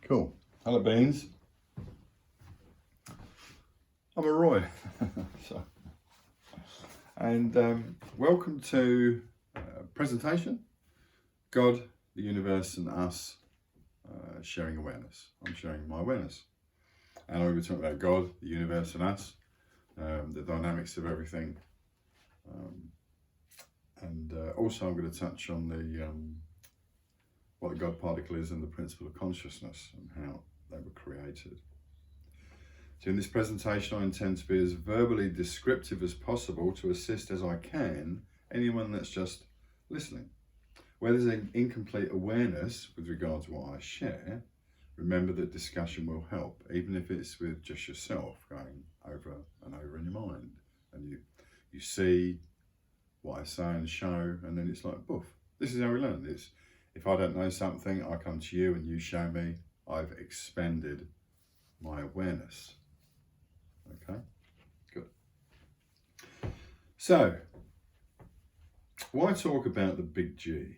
Cool. Hello, Beans. I'm a Roy. Welcome to presentation, God, the universe and us sharing awareness. I'm sharing my awareness. And I'm going to talk about God, the universe and us, the dynamics of everything. Also I'm going to touch on the what the God particle is and the principle of consciousness and how they were created. So in this presentation I intend to be as verbally descriptive as possible to assist as I can anyone that's just listening. Where there's an incomplete awareness with regard to what I share, remember that discussion will help, even if it's with just yourself going over and over in your mind. And you see what I say and show, and then it's like, poof. This is how we learn. It's, if I don't know something, I come to you and you show me. I've expanded my awareness. Okay, good. So, why talk about the big G?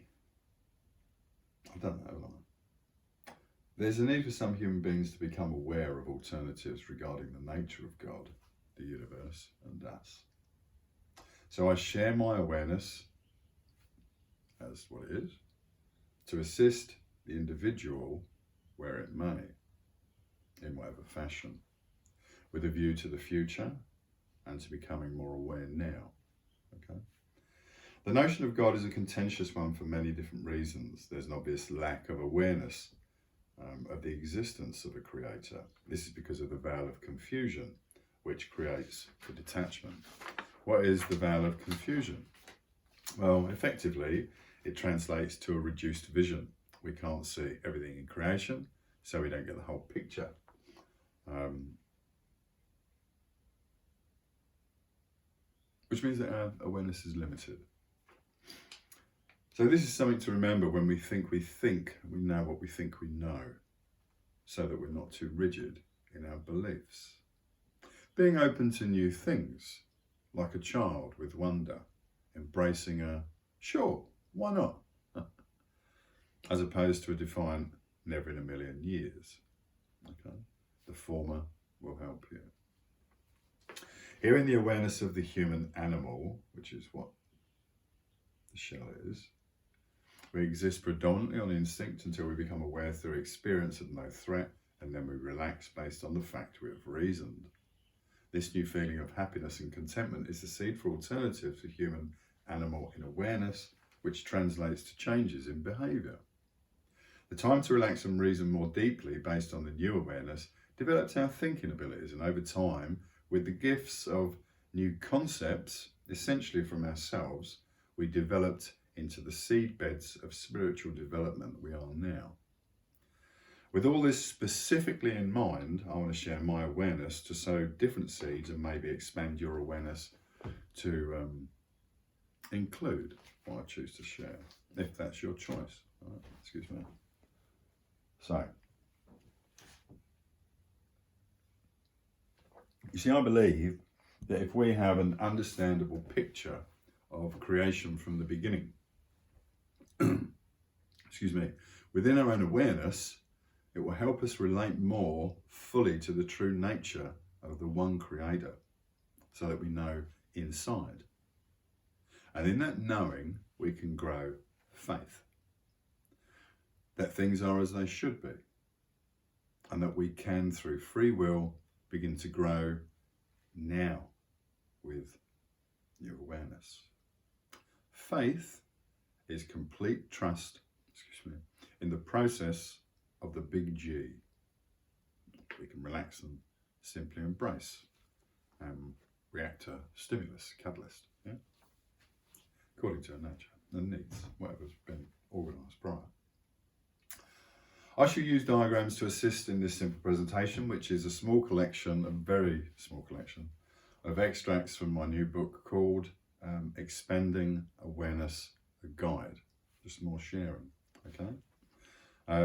I don't know. There's a need for some human beings to become aware of alternatives regarding the nature of God, the universe, and us. So I share my awareness as what it is to assist the individual where it may, in whatever fashion, with a view to the future and to becoming more aware now. Okay. The notion of God is a contentious one for many different reasons. There's an obvious lack of awareness of the existence of a creator. This is because of the veil of confusion, which creates the detachment. What is the veil of confusion? Well, effectively, it translates to a reduced vision. We can't see everything in creation, so we don't get the whole picture. Which means that our awareness is limited. So this is something to remember when we think we know what we think we know, so that we're not too rigid in our beliefs. Being open to new things, like a child with wonder, embracing a sure, why not? As opposed to a defiant never in a million years. Okay, the former will help you. Here in the awareness of the human animal, which is what the shell is, we exist predominantly on instinct until we become aware through experience of no threat, and then we relax based on the fact we have reasoned. This new feeling of happiness and contentment is the seed for alternatives to human animal in awareness, which translates to changes in behaviour. The time to relax and reason more deeply based on the new awareness develops our thinking abilities, and over time, with the gifts of new concepts, essentially from ourselves, we developed into the seed beds of spiritual development we are now. With all this specifically in mind, I want to share my awareness to sow different seeds and maybe expand your awareness to include what I choose to share, if that's your choice. All right, excuse me. So, you see, I believe that if we have an understandable picture of creation from the beginning, excuse me, within our own awareness, it will help us relate more fully to the true nature of the one creator, so that we know inside. And in that knowing, we can grow faith. That things are as they should be. And that we can, through free will, begin to grow now with new awareness. Faith is complete trust, in the process of the big G. We can relax and simply embrace and react to stimulus, catalyst, yeah? According to our nature and needs, whatever's been organised prior. I shall use diagrams to assist in this simple presentation, which is a small collection, a very small collection, of extracts from my new book called Expanding Awareness, a Guide. Just more sharing, okay?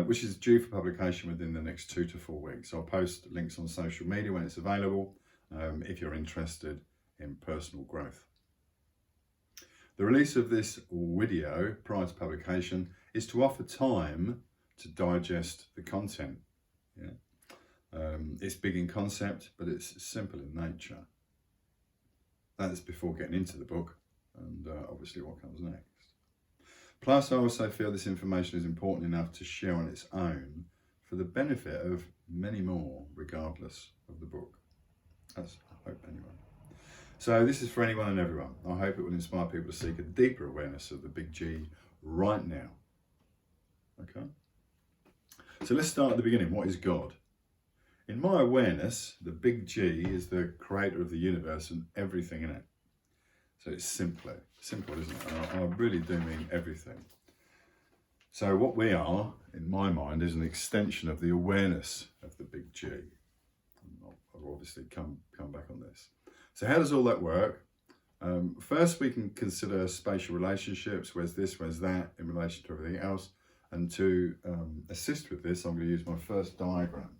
Which is due for publication within the next 2 to 4 weeks. I'll post links on social media when it's available, if you're interested in personal growth. The release of this video prior to publication is to offer time to digest the content Yeah, it's big in concept, but it's simple in nature. That's before getting into the book, and obviously what comes next. Plus, I also feel this information is important enough to share on its own for the benefit of many more, regardless of the book. That's, I hope, anyway. So this is for anyone and everyone. I hope it will inspire people to seek a deeper awareness of the big G right now. Okay? So let's start at the beginning. What is God? In my awareness, the big G is the creator of the universe and everything in it. So it's simple, isn't it? I really do mean everything. So what we are, in my mind, is an extension of the awareness of the big G. I'll obviously come back on this. So how does all that work? First, we can consider spatial relationships. Where's this, where's that, in relation to everything else. And to assist with this, I'm going to use my first diagram.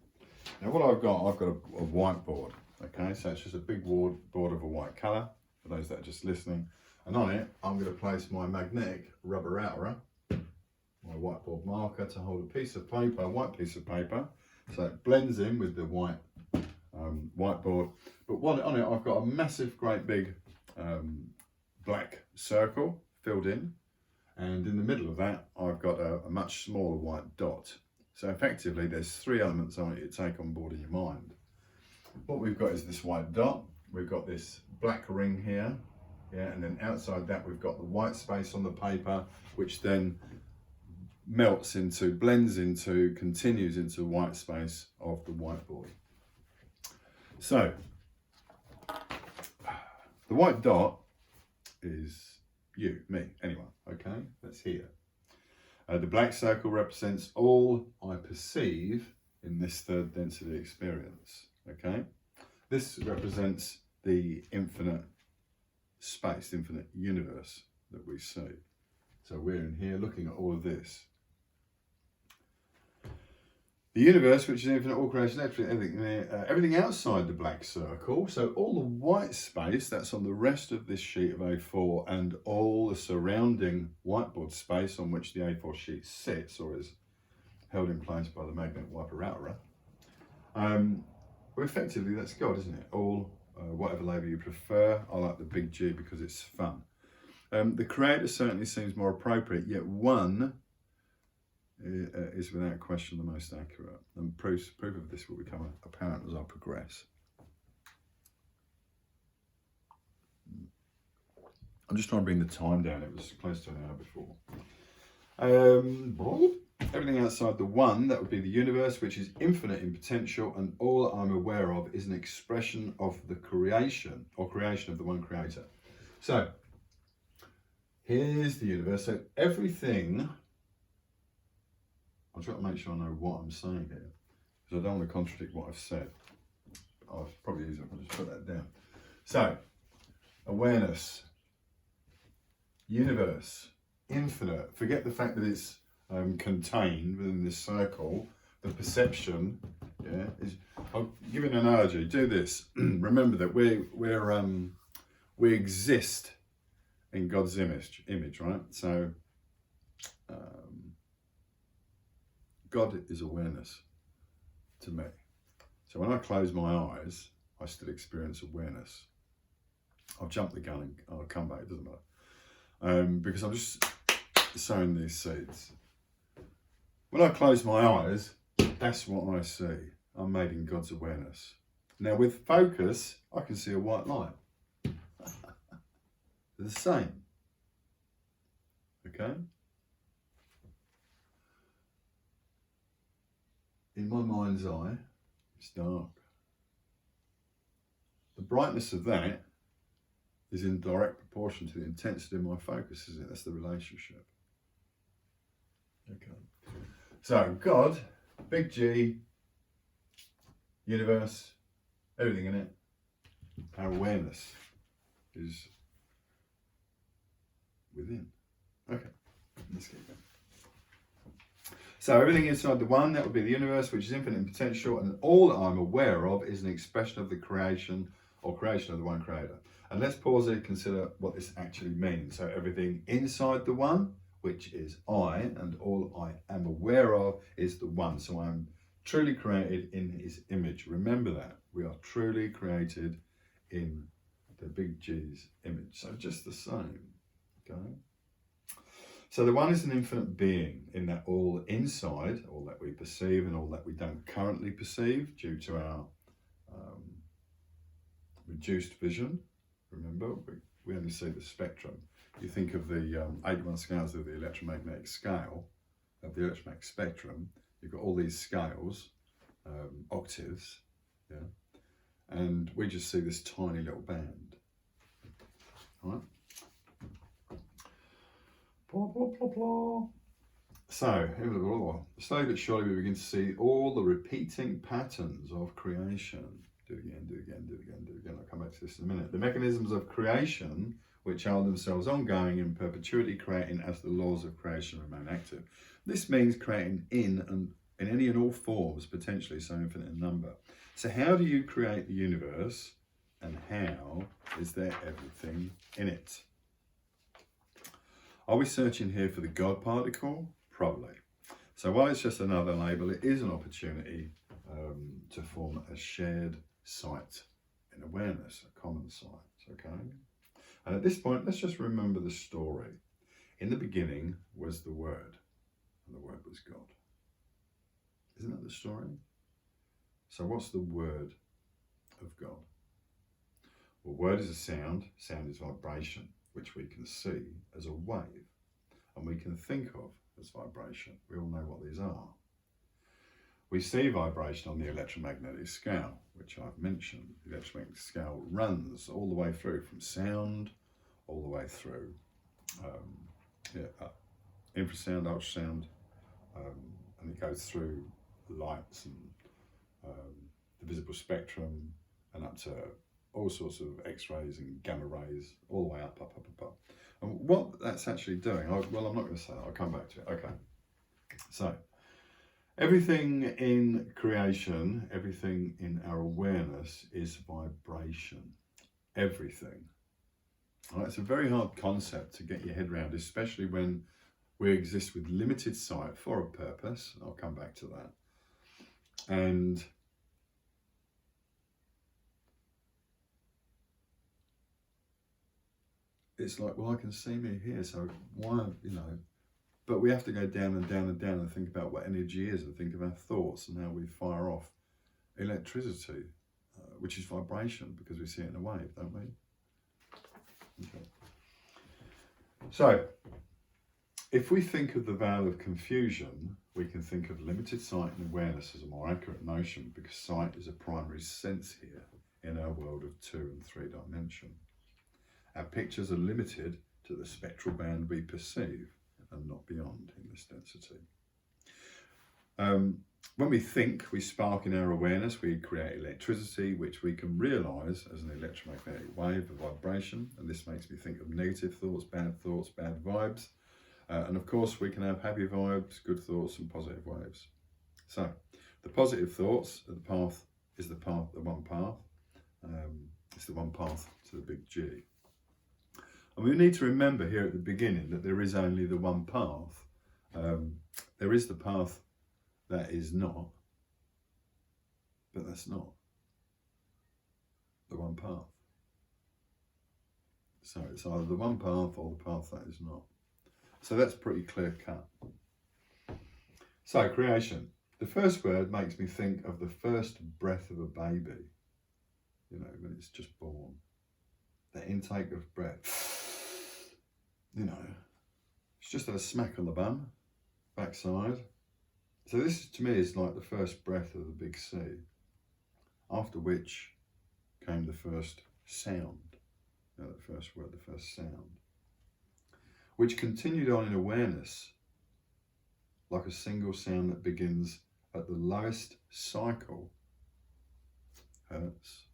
Now what I've got a whiteboard. Okay, so it's just a big board of a white colour, for those that are just listening. And on it, I'm going to place my magnetic rubber outer, my whiteboard marker, to hold a piece of paper, a white piece of paper. So it blends in with the white whiteboard. But on it, I've got a massive, great big black circle filled in. And in the middle of that, I've got a much smaller white dot. So effectively, there's three elements I want you to take on board in your mind. What we've got is this white dot. We've got this black ring here. Yeah, and then outside that, we've got the white space on the paper, which then melts into, blends into, continues into the white space of the whiteboard. So, the white dot is you, me, anyone, okay? That's here. The black circle represents all I perceive in this third density experience, okay? This represents the infinite space, infinite universe that we see. So we're in here looking at all of this. The universe, which is infinite, all creation, everything outside the black circle. So all the white space that's on the rest of this sheet of A4 and all the surrounding whiteboard space on which the A4 sheet sits or is held in place by the magnet wiper outer. Well, effectively, that's God, isn't it? All, whatever label you prefer. I like the big G because it's fun. The creator certainly seems more appropriate, yet one is without question the most accurate, and proof of this will become apparent as I progress. I'm just trying to bring the time down. It was close to an hour before. Everything outside the one, that would be the universe, which is infinite in potential, and all I'm aware of is an expression of the creation, or creation of the one creator. So here's the universe. So everything, I'm trying to make sure I know what I'm saying here, because I don't want to contradict what I've said. I'll probably use it, I'll just put that down. So, awareness, universe, infinite. Forget the fact that it's contained within this circle. The perception, yeah, is. I'll give you an analogy. Do this. Remember that we exist in God's image, right? So, God is awareness to me. So when I close my eyes, I still experience awareness. I've jumped the gun and I'll come back, it doesn't matter. Because I'm just sowing these seeds. When I close my eyes, that's what I see. I'm made in God's awareness. Now with focus, I can see a white light. They're the same. Okay? In my mind's eye, it's dark. The brightness of that is in direct proportion to the intensity of my focus, isn't it? That's the relationship. Okay. So, God, big G, universe, everything in it, our awareness is within. Okay, let's get going. So everything inside the one, that would be the universe, which is infinite in potential, and all that I'm aware of is an expression of the creation or creation of the one creator. And let's pause here and consider what this actually means. So everything inside the one, which is I, and all I am aware of is the one. So I'm Truly created in his image. Remember that. We are truly created in the big G's image. So just the same. Okay. So the one is an infinite being in that all inside, all that we perceive and all that we don't currently perceive due to our reduced vision. Remember, we only see the spectrum. You think of the 81 scales of the electromagnetic scale, of the electromagnetic spectrum, you've got all these scales, octaves, yeah, and we just see this tiny little band. All right? Blah, blah, blah, blah. So, slowly but surely we begin to see all the repeating patterns of creation. Do it again, do it again, do it again, do it again. I'll come back to this in a minute. The mechanisms of creation, which are themselves ongoing in perpetuity, creating as the laws of creation remain active. This means creating in any and all forms, potentially so infinite in number. So how do you create the universe, and how is there everything in it? Are we searching here for the God particle? Probably. So while it's just another label, it is an opportunity to form a shared site in awareness, a common site, okay? And at this point, let's just remember the story. In the beginning was the Word, and the Word was God. Isn't that the story? So what's the Word of God? Well, word is a sound is vibration, which we can see as a wave, and we can think of as vibration. We all know what these are. We see vibration on the electromagnetic scale, which I've mentioned. The electromagnetic scale runs all the way through, from sound all the way through infrasound, ultrasound, and it goes through lights and the visible spectrum and up to all sorts of X-rays and gamma rays, all the way up. And what that's actually doing, well, I'm not going to say that, I'll come back to it. Okay, so everything in creation, everything in our awareness is vibration. Everything. All right, it's a very hard concept to get your head around, especially when we exist with limited sight for a purpose. I'll come back to that. And it's like, well, I can see me here, so why, but we have to go down and down and down and think about what energy is, and think of our thoughts and how we fire off electricity, which is vibration, because we see it in a wave, don't we? Okay. So, if we think of the vowel of confusion, we can think of limited sight and awareness as a more accurate notion, because sight is a primary sense here in our world of 2 and 3 dimension. Our pictures are limited to the spectral band we perceive and not beyond in this density. When we think, we spark in our awareness, we create electricity, which we can realise as an electromagnetic wave of vibration. And this makes me think of negative thoughts, bad vibes. And of course, we can have happy vibes, good thoughts, and positive waves. So, the positive thoughts are the path, is the path, the one path. It's the one path to the big G. And we need to remember here at the beginning that there is only the one path. There is the path that is not, but that's not the one path. So it's either the one path or the path that is not. So that's pretty clear cut. So creation. The first word makes me think of the first breath of a baby, when it's just born. The intake of breath, it's just a smack on the bum, backside. So this to me is like the first breath of the big C, after which came the first sound, the first word, the first sound, which continued on in awareness like a single sound that begins at the lowest cycle, hertz,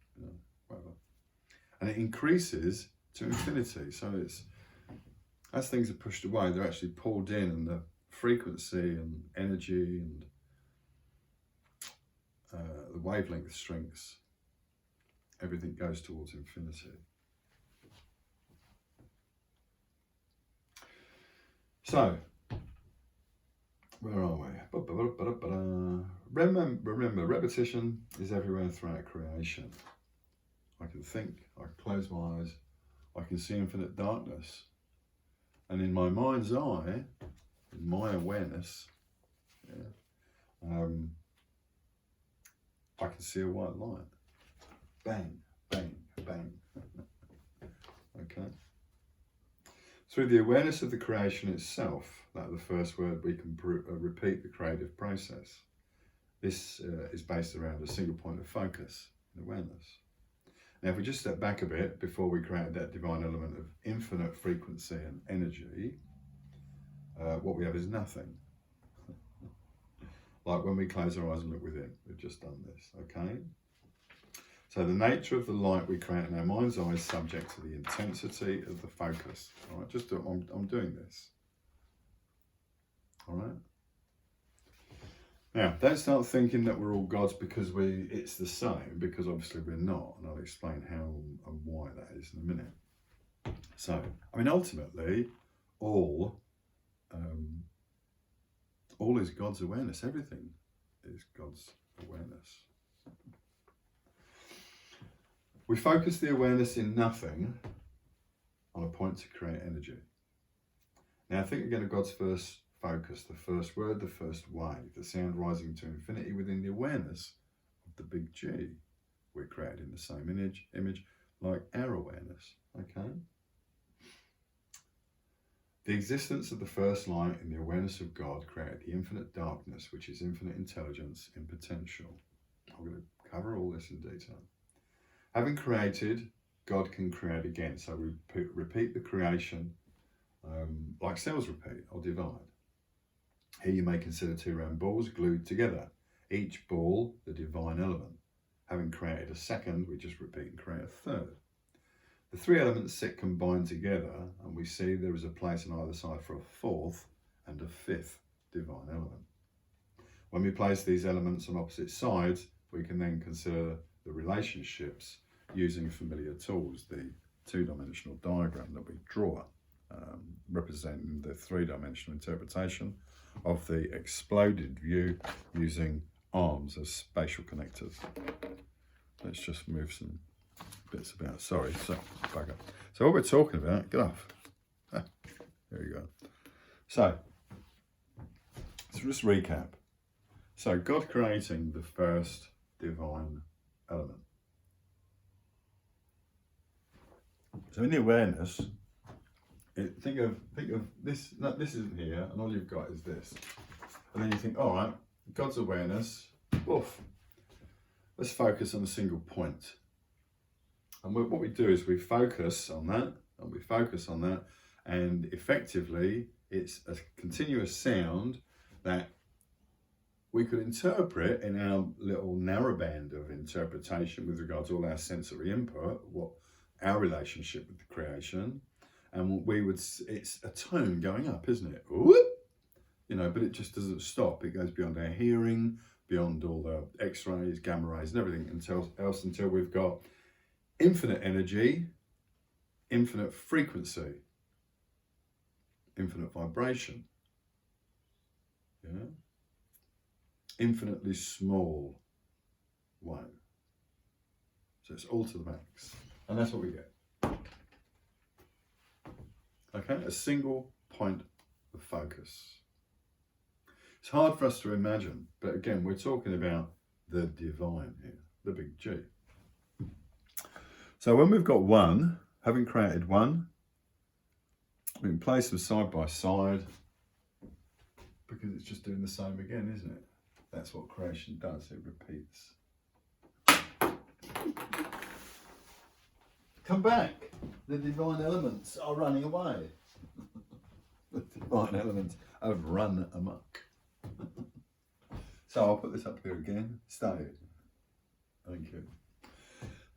whatever. And it increases to infinity. So it's, as things are pushed away, they're actually pulled in, and the frequency and energy and the wavelength shrinks. Everything goes towards infinity. So, where are we? remember, repetition is everywhere throughout creation. I can think, I can close my eyes, I can see infinite darkness. And in my mind's eye, in my awareness, I can see a white light. Bang, bang, bang. Okay. Through the awareness of the creation itself, that's the first word, we can repeat the creative process. This is based around a single point of focus and awareness. Now, if we just step back a bit before we create that divine element of infinite frequency and energy, what we have is nothing. Like when we close our eyes and look within, we've just done this, okay? So the nature of the light we create in our mind's eye is subject to the intensity of the focus. All right, just I'm doing this. All right. Now, don't start thinking that we're all gods because it's the same, because obviously we're not, and I'll explain how and why that is in a minute. So, I mean, ultimately, all is God's awareness. Everything is God's awareness. We focus the awareness in nothing on a point to create energy. Now, think again of God's first focus, the first word, the first wave, the sound rising to infinity within the awareness of the big G. We're created in the same image like our awareness, okay? The existence of the first light in the awareness of God created the infinite darkness, which is infinite intelligence in potential. I'm going to cover all this in detail. Having created, God can create again. So we repeat the creation like cells repeat or divide. Here you may consider two round balls glued together. Each ball, the divine element. Having created a second, we just repeat and create a third. The three elements sit combined together, and we see there is a place on either side for a fourth and a fifth divine element. When we place these elements on opposite sides, we can then consider the relationships using familiar tools, the two-dimensional diagram that we draw, representing the three-dimensional interpretation of the exploded view using arms as spatial connectors. Let's just move some bits about. Sorry, so back up. So what we're talking about, get off. There you go. So let's just recap. So God creating the first divine element. So in the awareness, think of this. No, this isn't here, and all you've got is this. And then you think, all right, God's awareness. Woof. Let's focus on a single point. And what we do is we focus on that, and we focus on that, and effectively, it's a continuous sound that we could interpret in our little narrowband of interpretation with regard to all our sensory input, what our relationship with the creation, and it's a tone going up, isn't it? Whoop! You know, but it just doesn't stop. It goes beyond our hearing, beyond all the X-rays, gamma rays, and everything until we've got infinite energy, infinite frequency, infinite vibration. Yeah. Infinitely small wave. So it's all to the max. And that's what we get. Okay, a single point of focus. It's hard for us to imagine, but again, we're talking about the divine here, the big G. So when we've got one, having created one, we can place them side by side because it's just doing the same again, isn't it? That's what creation does, it repeats. Come back, the divine elements are running away. The divine elements have run amok. So I'll put this up here again, stay. Thank you.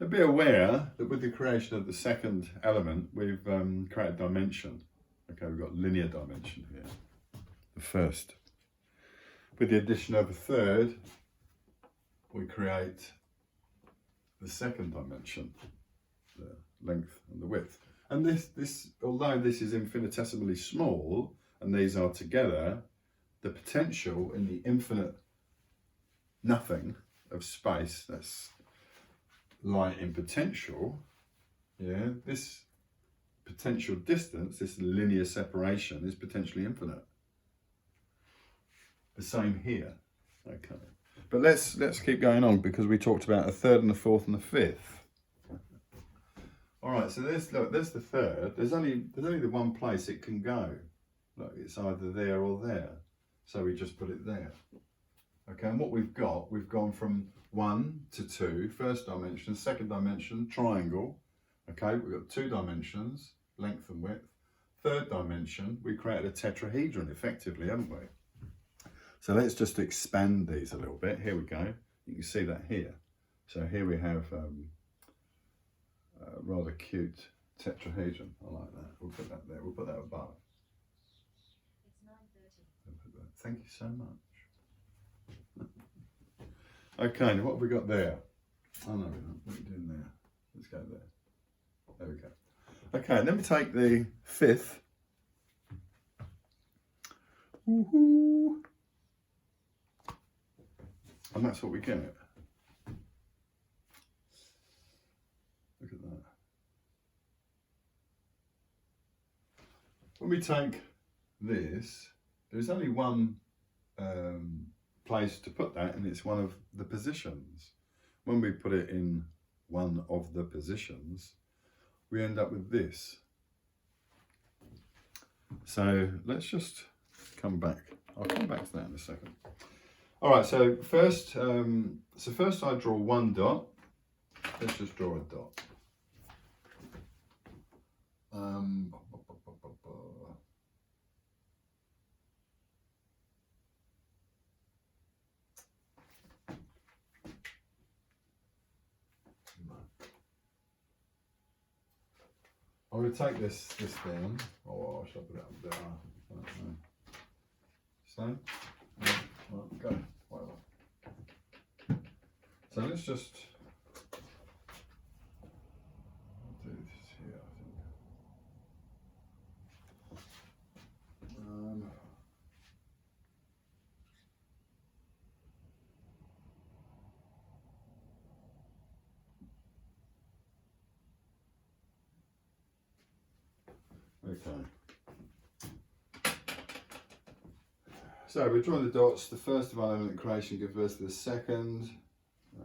Now be aware that with the creation of the second element, we've created dimension. Okay, we've got linear dimension here, the first. With the addition of a third, we create the second dimension, the length and the width. And this, although this is infinitesimally small, and these are together, the potential in the infinite nothing of space, that's light in potential, yeah, this potential distance, this linear separation is potentially infinite. The same here. Okay. But let's keep going on, because we talked about a third and a fourth and a fifth. All right, so there's the third. There's only the one place it can go. Look, it's either there or there. So we just put it there. Okay, and what we've gone from 1 to 2, first dimension, second dimension, triangle. Okay, we've got 2 dimensions, length and width. Third dimension, we created a tetrahedron effectively, haven't we? So let's just expand these a little bit. Here we go. You can see that here. So here we have a rather cute tetrahedron. I like that. We'll put that there. We'll put that above. It's 9:30. Thank you so much. Okay, now what have we got there? Oh no, what are we doing there? Let's go there. There we go. Okay, let me take the fifth. Woohoo! And that's what we get. Look at that. When we take this, there's only one place to put that, and it's one of the positions. When we put it in one of the positions, we end up with this. So let's just come back. I'll come back to that in a second. All right, so first I draw one dot. Let's just draw a dot. I'm going to take this down, or should I put it up there? I don't know. So, well, go, whatever. So let's just do this here, I think. Okay. So we're drawing the dots. The first divine element creation gives birth to the second.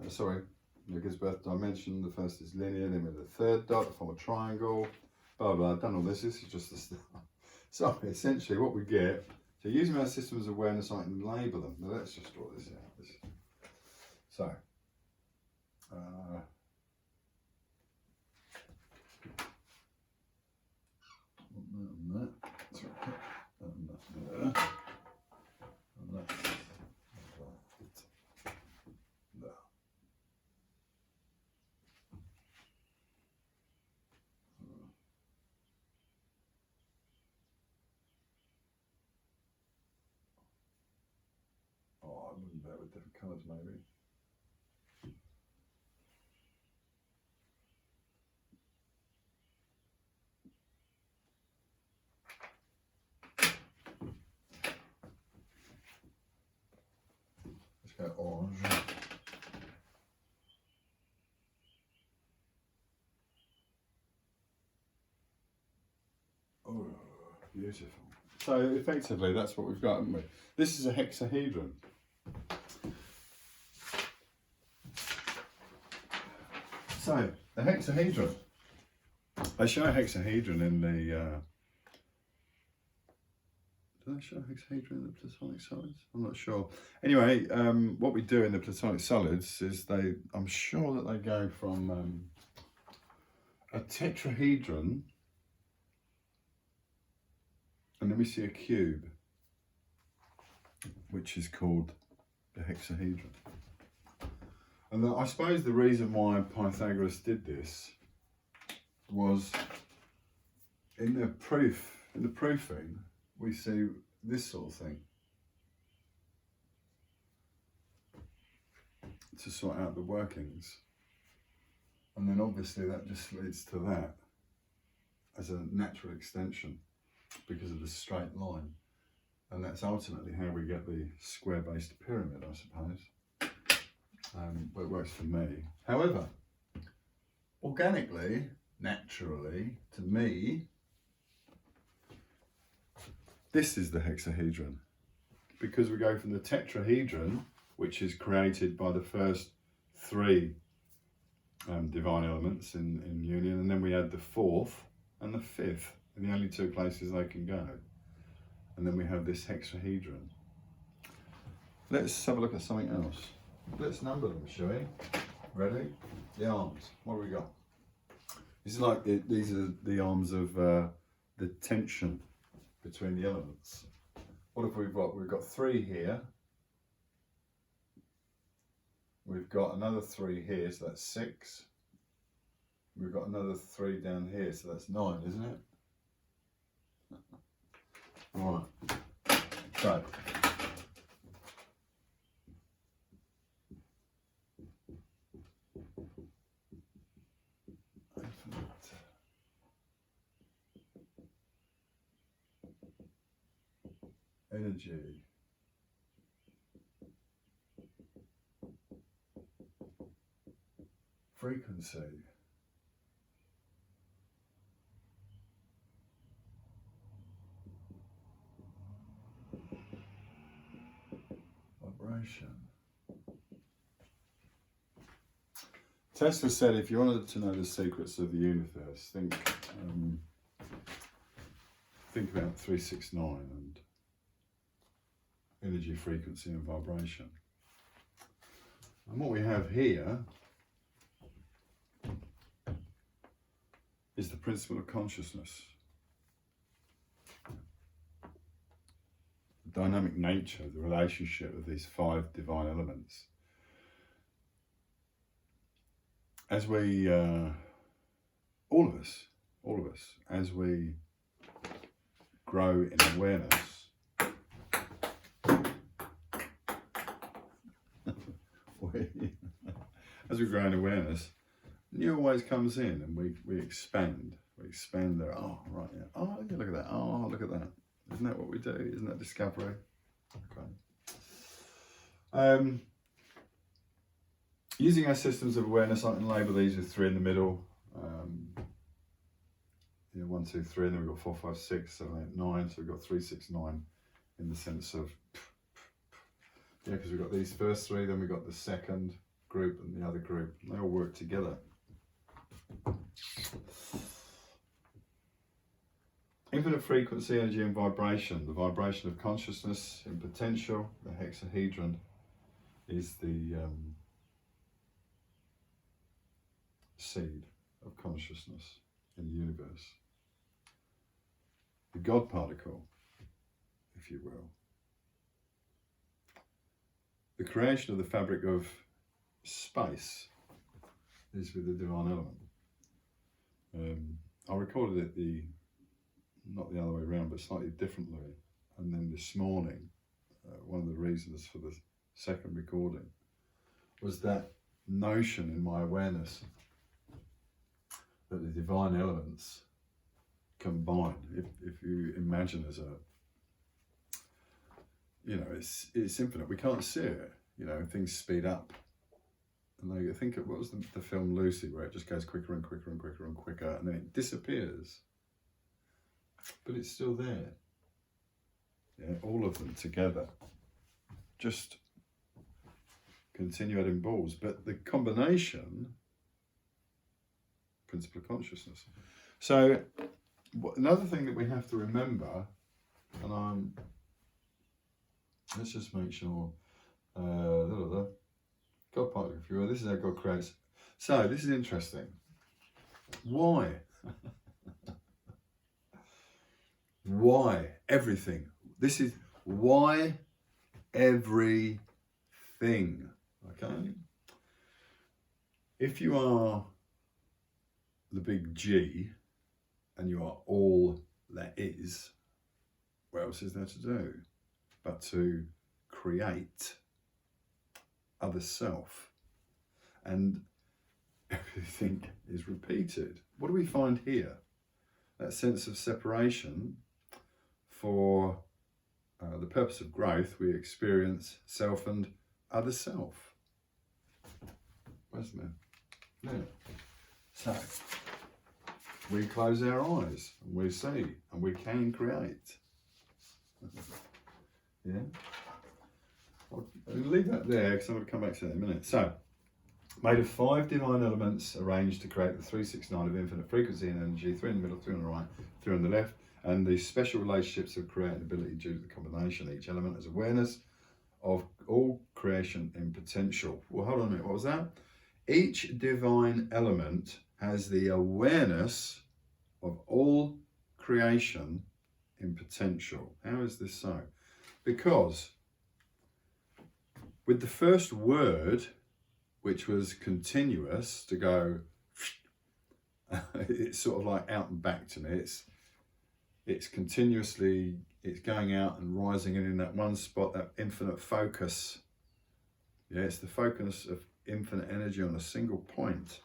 It gives birth to dimension. The first is linear. Then we have the third dot to form a triangle. Blah blah. I've done all this. This is just the start. So essentially, what we get. So using our systems of awareness, I can label them. Now let's just draw this out. So. Oh, I wouldn't do it with different colours maybe. Let's go orange. Oh, beautiful. So effectively that's what we've got, haven't we? This is a hexahedron. So, the hexahedron. I show a hexahedron in the... Did I show a hexahedron in the platonic solids? I'm not sure. Anyway, what we do in the platonic solids is I'm sure that they go from a tetrahedron, and then we see a cube, which is called the hexahedron. And I suppose the reason why Pythagoras did this was in the proofing, we see this sort of thing to sort out the workings. And then obviously that just leads to that as a natural extension because of the straight line. And that's ultimately how we get the square-based pyramid, I suppose. But it works for me. However, organically, naturally, to me, this is the hexahedron. Because we go from the tetrahedron, which is created by the first three divine elements in union, and then we add the fourth and the fifth in the only two places they can go. And then we have this hexahedron. Let's have a look at something else. Let's number them, shall we? Ready? The arms. What have we got? This is like these are the arms of the tension between the elements. What have we got? We've got 3 here. We've got another 3 here, so that's 6. We've got another 3 down here, so that's 9, isn't it? Right. So. Energy. Frequency. Vibration. Tesla said if you wanted to know the secrets of the universe, think about 369 and energy, frequency and vibration. And what we have here is the principle of consciousness. The dynamic nature, the relationship of these 5 divine elements. As we, all of us, as we grow in awareness, as we grow in awareness, new always comes in and we expand. We expand there. Oh, right, yeah. Oh, yeah, look at that. Oh, look at that. Isn't that what we do? Isn't that discovery? Okay. Using our systems of awareness, I can label these as 3 in the middle. 1, 2, 3, and then we've got 4, 5, 6, 7, 8, 9. So we've got 3, 6, 9 in the sense of, yeah, because we've got these first 3, then we've got the second group and the other group. And they all work together. Infinite frequency, energy and vibration. The vibration of consciousness in potential, the hexahedron, is the seed of consciousness in the universe. The God particle, if you will. The creation of the fabric of space is with the divine element. I recorded it not the other way around, but slightly differently. And then this morning, one of the reasons for the second recording was that notion in my awareness that the divine elements combine. If you imagine as a, it's infinite. We can't see it. Things speed up. And I think what was the film Lucy, where it just goes quicker and quicker and quicker and quicker, and then it disappears. But it's still there. Yeah, all of them together. Just continue adding balls. But the combination, principle of consciousness. So another thing that we have to remember, and let's just make sure, God particle, if you will, this is how God creates. So this is interesting. Why? Why everything? This is why everything. Okay? If you are the big G and you are all that is, what else is there to do but to create other self? And everything is repeated. What do we find here? That sense of separation. For the purpose of growth, we experience self and other self. Where's the moon? There. So, we close our eyes and we see and we can create. Yeah? I'll leave that there because I'm going to come back to that in a minute. So, made of 5 divine elements arranged to create the 369 of infinite frequency and energy, 3 in the middle, 3 on the right, 3 on the left, and the special relationships of creating ability due to the combination. Each element has awareness of all creation in potential. Well, hold on a minute, what was that? Each divine element has the awareness of all creation in potential. How is this so? Because with the first word, which was continuous, to go, it's sort of like out and back to me. It's continuously, it's going out and rising in that one spot, that infinite focus. Yeah, it's the focus of infinite energy on a single point.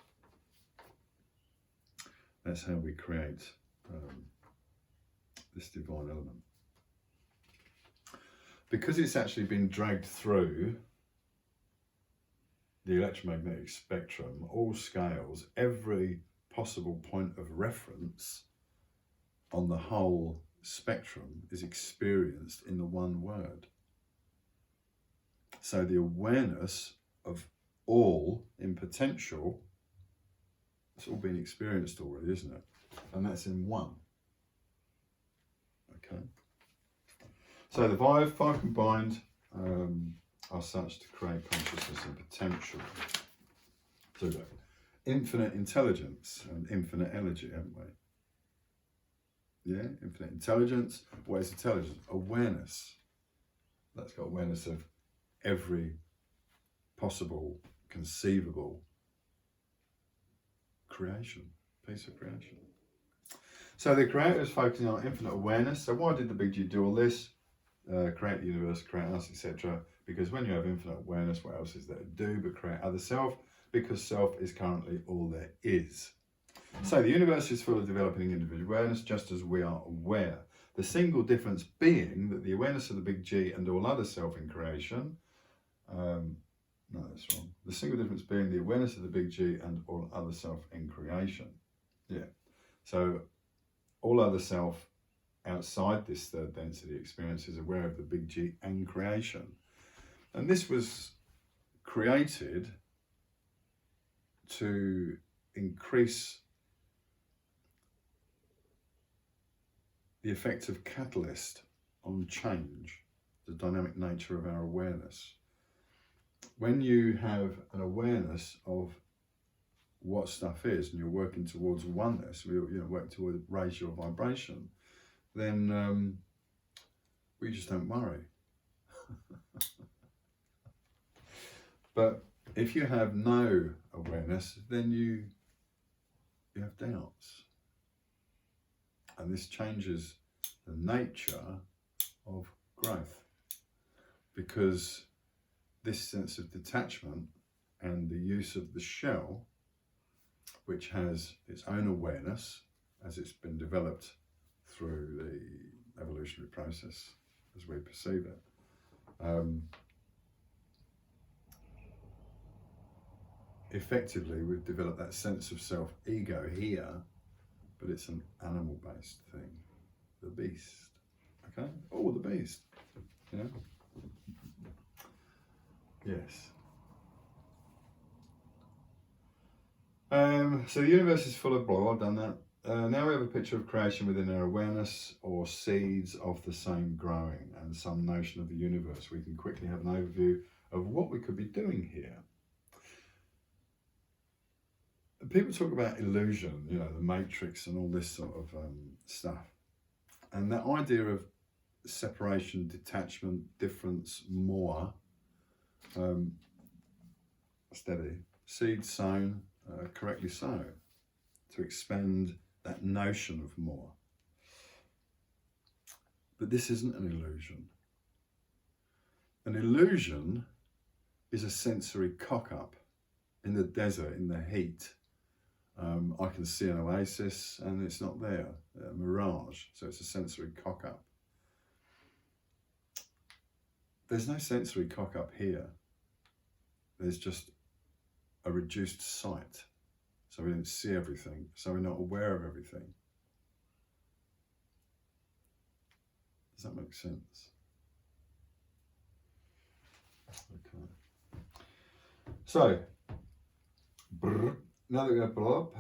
That's how we create this divine element. Because it's actually been dragged through the electromagnetic spectrum, all scales, every possible point of reference on the whole spectrum is experienced in the one word. So the awareness of all in potential, it's all been experienced already, isn't it? And that's in one. Okay. So the five combined are such to create consciousness and potential. So infinite intelligence and infinite energy, haven't we? Yeah, infinite intelligence. What is intelligence? Awareness. That's got awareness of every possible, conceivable creation, piece of creation. So the creator is focusing on infinite awareness. So why did the Big G do all this? Create the universe, create us, etc. Because when you have infinite awareness, what else is there to do but create other self? Because self is currently all there is. So the universe is full of developing individual awareness, just as we are aware. The single difference being that the awareness of the Big G and all other self in creation, no, that's wrong. The single difference being the awareness of the Big G and all other self in creation. Yeah. So all other self outside this third density experience is aware of the Big G and creation. And this was created to increase the effective catalyst on change, the dynamic nature of our awareness. When you have an awareness of what stuff is and you're working towards oneness, working to raise your vibration, then we just don't worry. But if you have no awareness, then you have doubts. And this changes the nature of growth, because this sense of detachment and the use of the shell, which has its own awareness as it's been developed through the evolutionary process as we perceive it, effectively we've developed that sense of self-ego here, but it's an animal-based thing. The beast. Okay? Oh, the beast. Yeah? Yes. So the universe is full of blah, I've done that. Now we have a picture of creation within our awareness, or seeds of the same growing, and some notion of the universe. We can quickly have an overview of what we could be doing here. People talk about illusion, the matrix and all this sort of stuff. And that idea of separation, detachment, difference, more, steady, seed sown, correctly so, to expand that notion of more. But this isn't an illusion. An illusion is a sensory cock-up in the desert, in the heat. I can see an oasis and it's not there, a mirage, so it's a sensory cock-up. There's no sensory cock-up here. There's just a reduced sight. So we don't see everything, so we're not aware of everything. Does that make sense? Okay. So, now that we have brought up,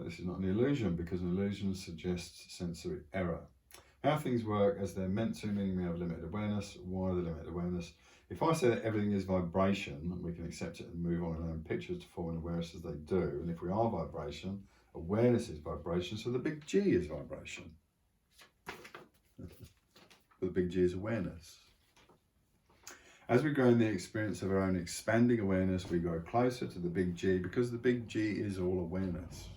this is not an illusion, because an illusion suggests sensory error. How things work as they're meant to, meaning we have limited awareness. Why the limited awareness? If I say that everything is vibration, we can accept it and move on and learn pictures to form an awareness as they do. And if we are vibration, awareness is vibration, so the big G is vibration. The big G is awareness. As we grow in the experience of our own expanding awareness, we grow closer to the big G, because the big G is all awareness.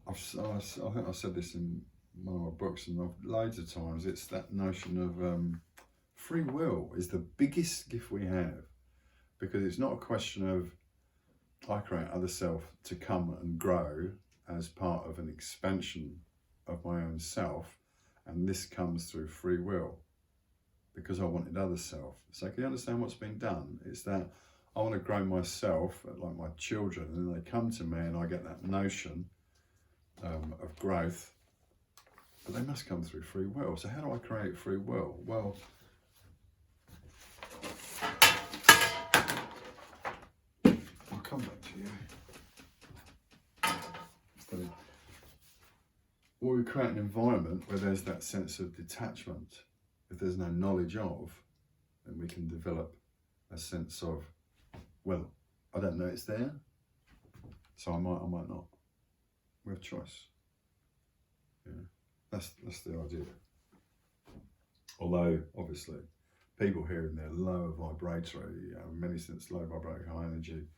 I think I said this in one of my books, and loads of times, it's that notion of free will is the biggest gift we have, because it's not a question of I create other self to come and grow as part of an expansion of my own self, and this comes through free will, because I wanted other self. So can you understand what's being done? It's that I want to grow myself like my children, and then they come to me and I get that notion of growth, but they must come through free will. So how do I create free will? Well, I'll come back to you. Well, we create an environment where there's that sense of detachment. If there's no knowledge of, then we can develop a sense of, well, I don't know it's there, so I might not. We have choice. Yeah, that's the idea. Although, obviously, people here in their lower vibratory, in many sense, low vibratory, high energy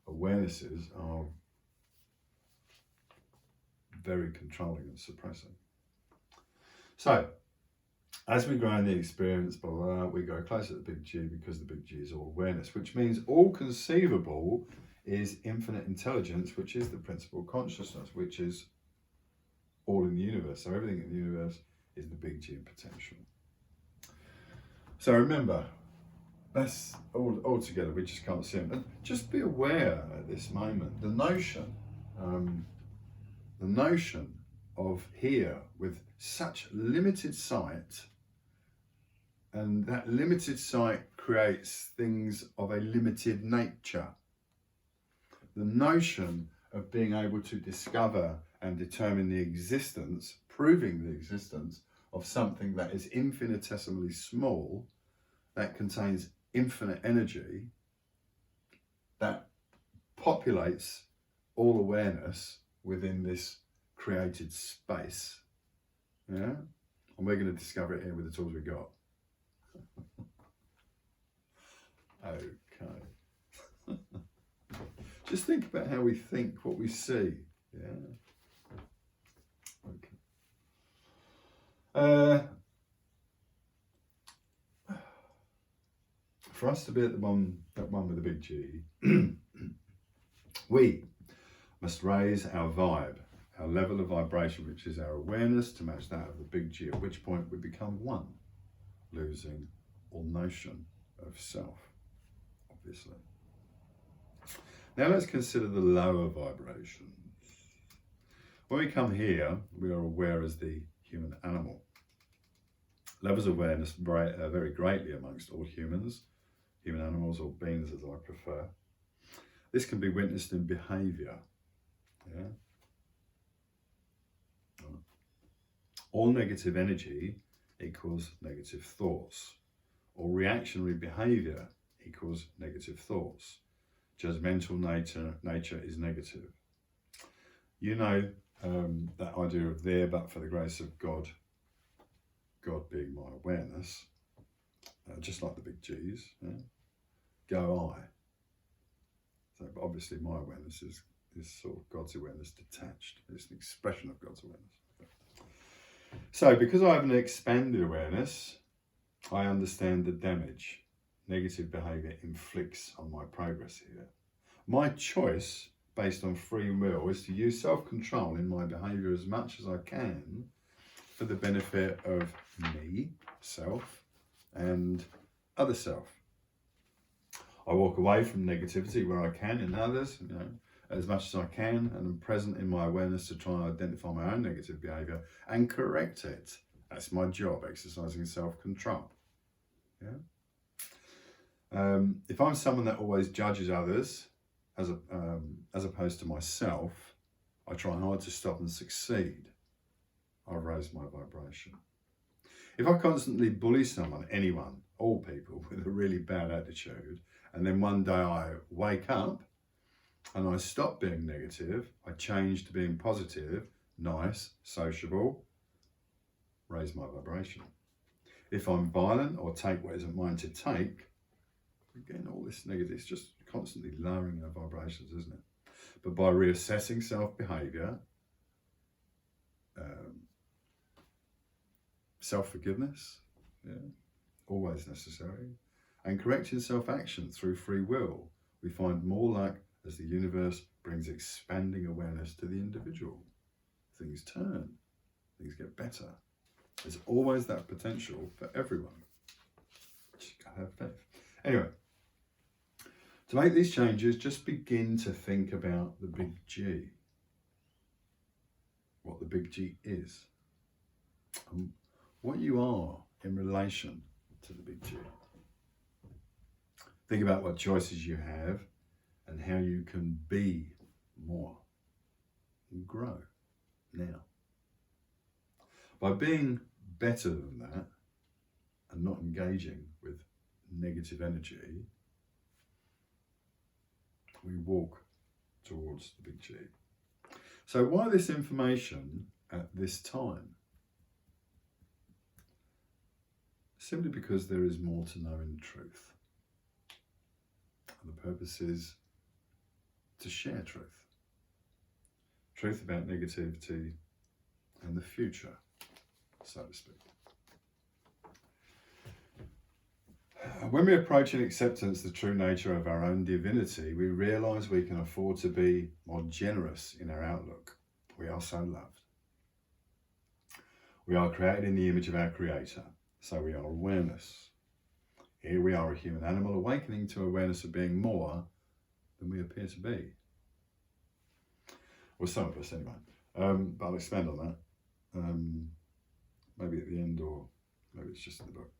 awarenesses are very controlling and suppressing. So, as we grow in the experience, we go closer to the big G, because the big G is all awareness, which means all conceivable is infinite intelligence, which is the principal consciousness, which is all in the universe. So everything in the universe is the big G in potential. So remember, that's all together, we just can't see them. And just be aware at this moment, the notion of here with such limited sight, and that limited sight creates things of a limited nature. The notion of being able to discover and determine the existence, proving the existence of something that is infinitesimally small, that contains infinite energy, that populates all awareness within this created space. Yeah? And we're going to discover it here with the tools we got. Okay. Just think about how we think, what we see. Yeah. Okay. For us to be at that one with the big G, we must raise our vibe, our level of vibration, which is our awareness, to match that of the big G, at which point we become one, losing all notion of self, obviously. Now let's consider the lower vibrations. When we come here, we are aware as the human animal. Levels of awareness vary very greatly amongst all humans, human animals, or beings as I prefer. This can be witnessed in behaviour. Yeah? All negative energy equals negative thoughts. All reactionary behaviour equals negative thoughts. Judgmental nature is negative. You know that idea of there, but for the grace of God, God being my awareness, just like the big G's, yeah? Go I. So, but obviously my awareness is sort of God's awareness detached. It's an expression of God's awareness. So because I have an expanded awareness, I understand the damage negative behaviour inflicts on my progress here. My choice, based on free will, is to use self-control in my behaviour as much as I can for the benefit of me, self, and other self. I walk away from negativity where I can in others, as much as I can, and I'm present in my awareness to try and identify my own negative behaviour and correct it. That's my job, exercising self-control. Yeah. If I'm someone that always judges others, as opposed to myself, I try hard to stop and succeed. I've raised my vibration. If I constantly bully someone, anyone, all people, with a really bad attitude, and then one day I wake up and I stop being negative, I change to being positive, nice, sociable, raise my vibration. If I'm violent or take what isn't mine to take, again, all this negative, it's just constantly lowering our vibrations, isn't it? But by reassessing self-behaviour, self-forgiveness, always necessary, and correcting self-action through free will, we find more luck as the universe brings expanding awareness to the individual. Things turn, things get better. There's always that potential for everyone. Just gotta have faith. Anyway, to make these changes, just begin to think about the big G. What the big G is. And what you are in relation to the big G. Think about what choices you have and how you can be more and grow now. By being better than that and not engaging with negative energy, we walk towards the big G. So why this information at this time? Simply because there is more to know in truth. And the purpose is to share truth. Truth about negativity and the future, so to speak. When we approach in acceptance the true nature of our own divinity, we realise we can afford to be more generous in our outlook. We are so loved. We are created in the image of our Creator, so we are awareness. Here we are, a human animal awakening to awareness of being more than we appear to be. Well, some of us anyway. But I'll expand on that. Maybe at the end, or maybe it's just in the book.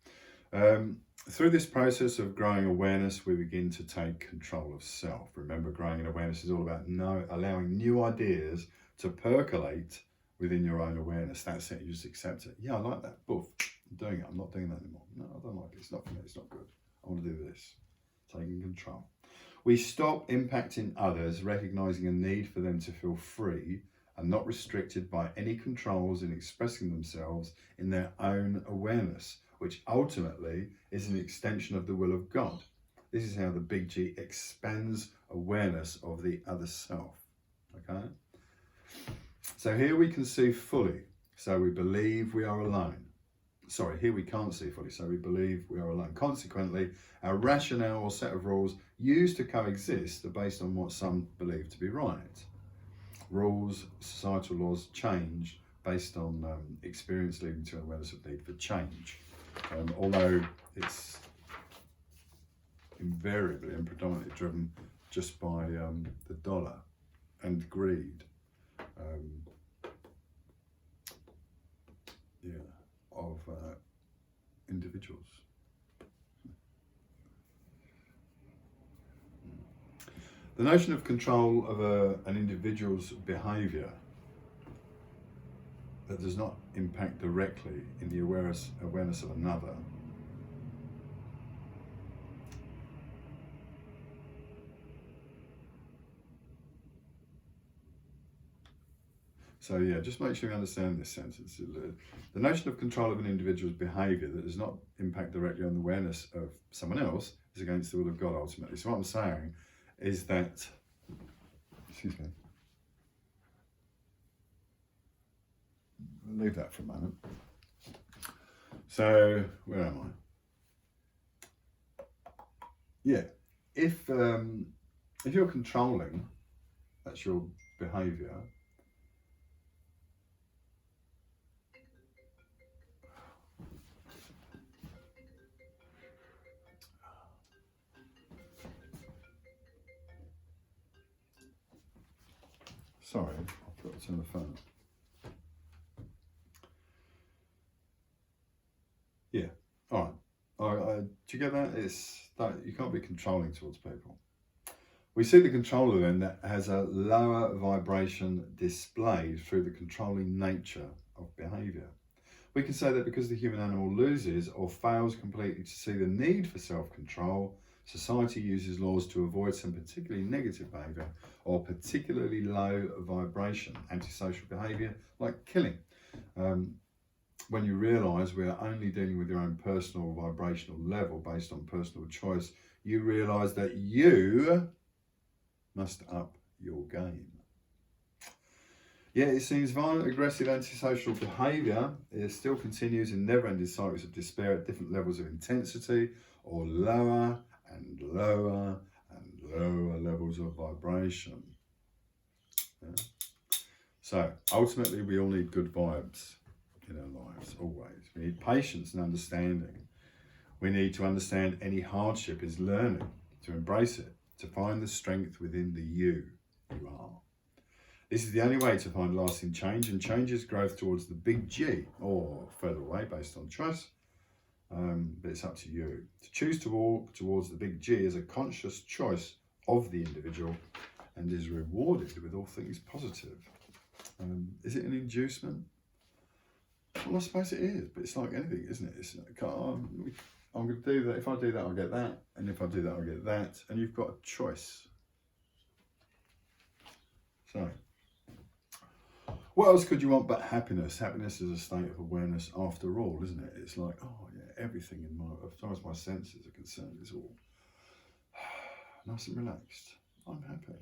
Through this process of growing awareness, we begin to take control of self. Remember, growing in awareness is all about allowing new ideas to percolate within your own awareness. That's it, you just accept it. Yeah, I like that. Boof, I'm doing it. I'm not doing that anymore. No, I don't like it. It's not for me. It's not good. I want to do this. Taking control. We stop impacting others, recognizing a need for them to feel free and not restricted by any controls in expressing themselves in their own awareness, which ultimately is an extension of the will of God. This is how the big G expands awareness of the other self. Okay? So here we can see fully, so we believe we are alone. Sorry, here we can't see fully, so we believe we are alone. Consequently, our rationale or set of rules used to coexist are based on what some believe to be right. Rules, societal laws change based on experience leading to an awareness of need for change. Although it's invariably and predominantly driven just by the dollar and greed. Of individuals. The notion of control of an individual's behaviour that does not impact directly in the awareness of another So yeah, just make sure you understand this sentence. The notion of control of an individual's behaviour that does not impact directly on the awareness of someone else is against the will of God ultimately. So what I'm saying is that, excuse me, leave that for a moment. So where am I? Yeah, if you're controlling, that's your behaviour. Sorry, I forgot to turn the phone up. Yeah, all right. Do you get that? It's that you can't be controlling towards people. We see the controller then that has a lower vibration displayed through the controlling nature of behaviour. We can say that because the human animal loses or fails completely to see the need for self-control, society uses laws to avoid some particularly negative behaviour or particularly low vibration, antisocial behaviour like killing. When you realise we are only dealing with your own personal vibrational level based on personal choice, you realise that you must up your game. Yeah, it seems violent, aggressive, antisocial behaviour still continues in never-ending cycles of despair at different levels of intensity or lower and lower and lower levels of vibration. Yeah. So ultimately we all need good vibes in our lives, always. We need patience and understanding. We need to understand any hardship is learning, to embrace it, to find the strength within the you are. This is the only way to find lasting change, and change is growth towards the big G, or further away based on choice, but it's up to you. To choose to walk towards the big G is a conscious choice of the individual and is rewarded with all things positive. Is it an inducement? Well, I suppose it is, but it's like anything, isn't it? It's like, I'm going to do that. If I do that, I'll get that. And if I do that, I'll get that. And you've got a choice. So, what else could you want but happiness? Happiness is a state of awareness after all, isn't it? It's like, oh yeah, everything in my, as far as my senses are concerned, is all nice and relaxed. I'm happy.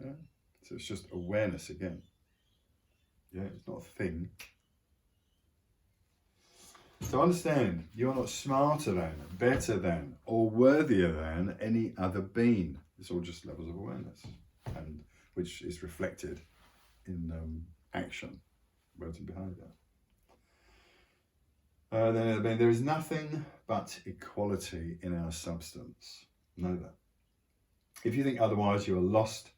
Yeah. So it's just awareness again. Yeah, it's not a thing. So understand, you are not smarter than, better than, or worthier than any other being. It's all just levels of awareness, and which is reflected in action, words and behaviour. There is nothing but equality in our substance. Know that. If you think otherwise, you are lost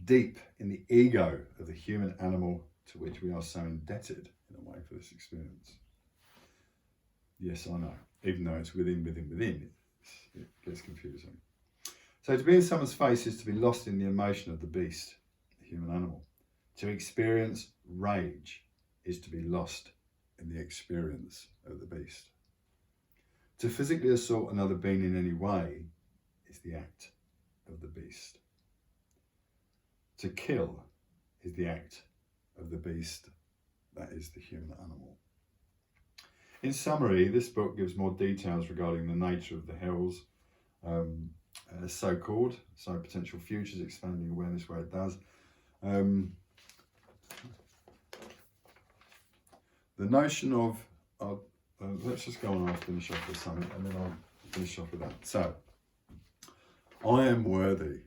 deep in the ego of the human animal to which we are so indebted in a way for this experience. Yes, I know. Even though it's within, it gets confusing. So to be in someone's face is to be lost in the emotion of the beast, the human animal. To experience rage is to be lost in the experience of the beast. To physically assault another being in any way is the act of the beast. To kill is the act of the beast, that is the human animal. In summary, this book gives more details regarding the nature of the hells, so-called, so potential futures, expanding awareness where it does. The notion of, let's just go on and I'll finish off with something and then I'll finish off with that. So, I am worthy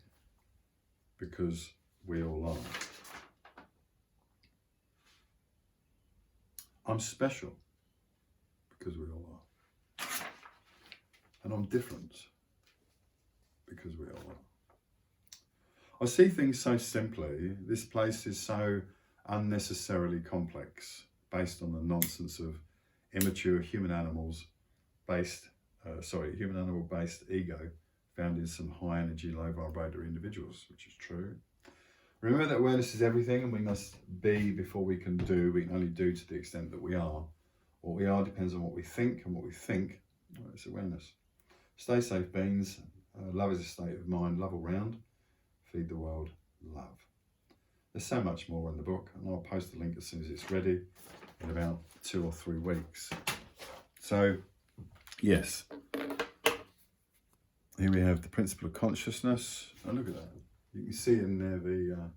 because we all are. I'm special because we all are. And I'm different because we all are. I see things so simply. This place is so unnecessarily complex, based on the nonsense of immature human animal based ego found in some high energy, low vibrator individuals, which is true. Remember that awareness is everything, and we must be before we can do. We can only do to the extent that we are. What we are depends on what we think, and what we think, well, it's awareness. Stay safe, beings. Love is a state of mind. Love all round. Feed the world. Love. There's so much more in the book, and I'll post the link as soon as it's ready in about 2 or 3 weeks. So, yes. Here we have the principle of consciousness. Oh, look at that. You can see in there the...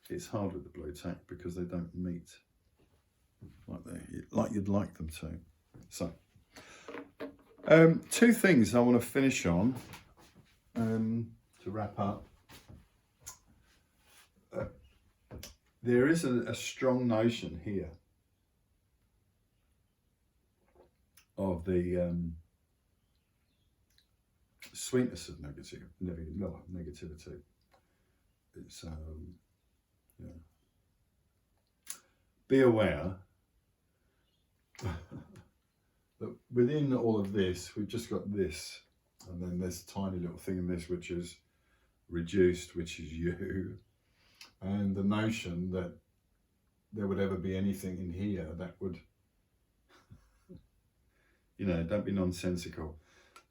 it's hard with the blue tack because they don't meet like you'd like them to. So, 2 things I want to finish on to wrap up. There is a strong notion here of the sweetness of negativity. It's yeah. Be aware that within all of this, we've just got this, and then there's a tiny little thing in this which is reduced, which is you, and the notion that there would ever be anything in here that would, you know, don't be nonsensical.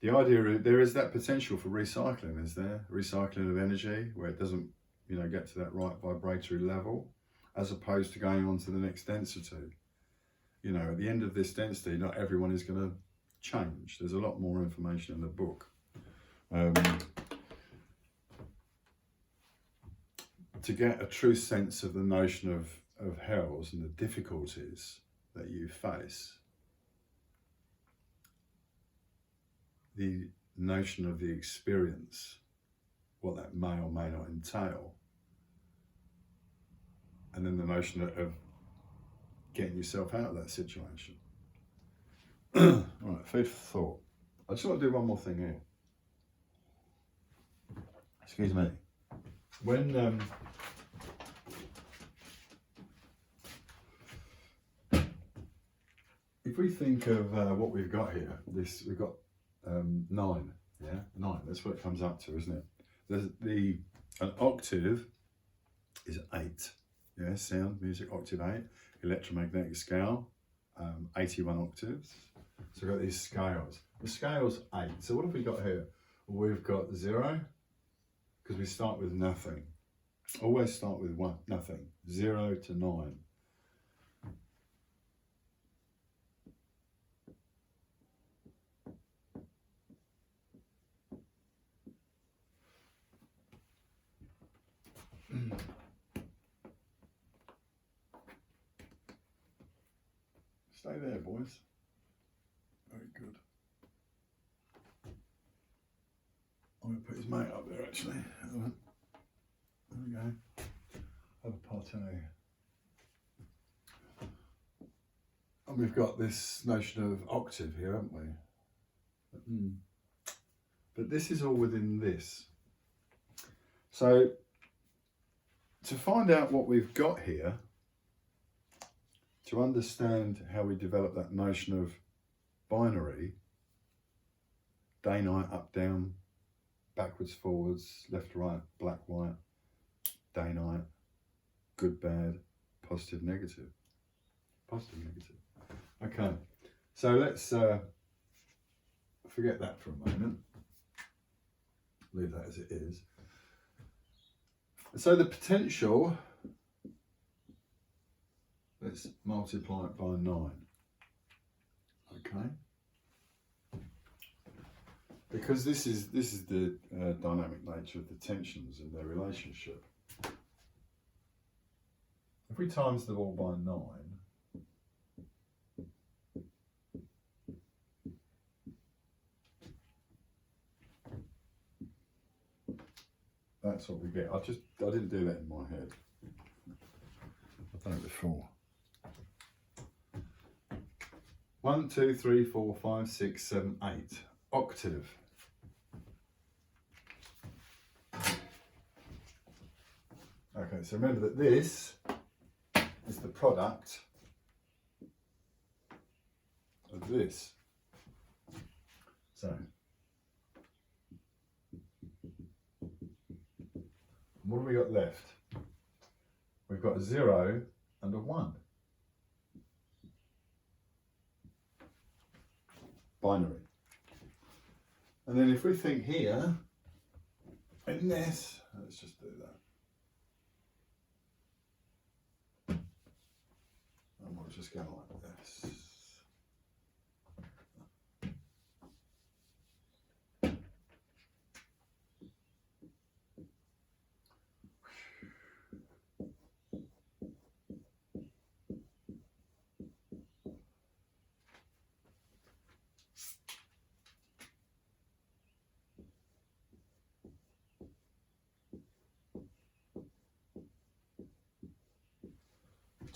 The idea, there is that potential for recycling, is there? Recycling of energy, where it doesn't, you know, get to that right vibratory level, as opposed to going on to the next density. You know, at the end of this density, not everyone is going to change. There's a lot more information in the book. To get a true sense of the notion of hells and the difficulties that you face, the notion of the experience, what that may or may not entail, and then the notion of getting yourself out of that situation. All right, food for thought. I just want to do one more thing here. Excuse me. When if we think of what we've got here, we've got 9, yeah, 9. That's what it comes up to, isn't it? An octave is 8, yeah, sound, music, octave 8, electromagnetic scale, 81 octaves. So we've got these scales. The scale's 8. So what have we got here? Well, we've got 0, because we start with nothing. Always start with nothing. 0 to 9. Stay there, boys. Very good. I'm going to put his mate up there, actually. There we go. Have a party. And we've got this notion of octave here, haven't we? But this is all within this. So, to find out what we've got here, to understand how we develop that notion of binary, day, night, up, down, backwards, forwards, left, right, black, white, day, night, good, bad, positive, negative. Positive, negative. Okay, so let's forget that for a moment. Leave that as it is. So the potential, let's multiply it by 9. Okay. Because this is the dynamic nature of the tensions in their relationship. If we times them all by 9, that's what we get. I didn't do that in my head. I've done it before. 1, 2, 3, 4, 5, 6, 7, 8. Octave. Okay, so remember that this is the product of this. So, what have we got left? We've got a 0 and a 1. Binary. And then if we think here, in this, let's just do that. And we'll just go like this.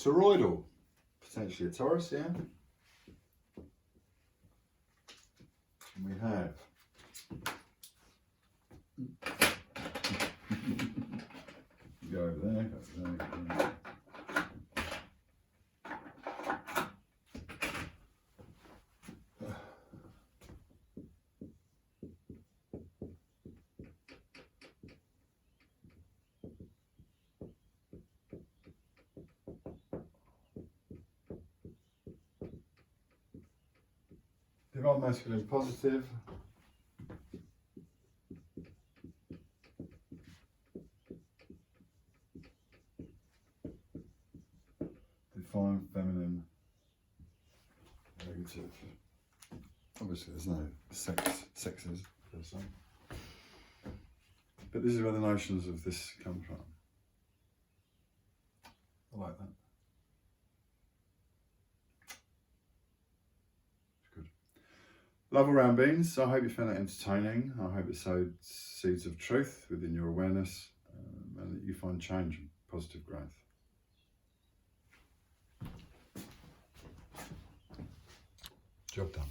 Toroidal, potentially a torus, yeah. And we have Divine masculine positive. Divine feminine negative. Obviously there's no sexes per se. But this is where the notions of this come from. I like that. It's good. Love around beans. I hope you found that entertaining. I hope it sowed seeds of truth within your awareness and that you find change and positive growth. Job done.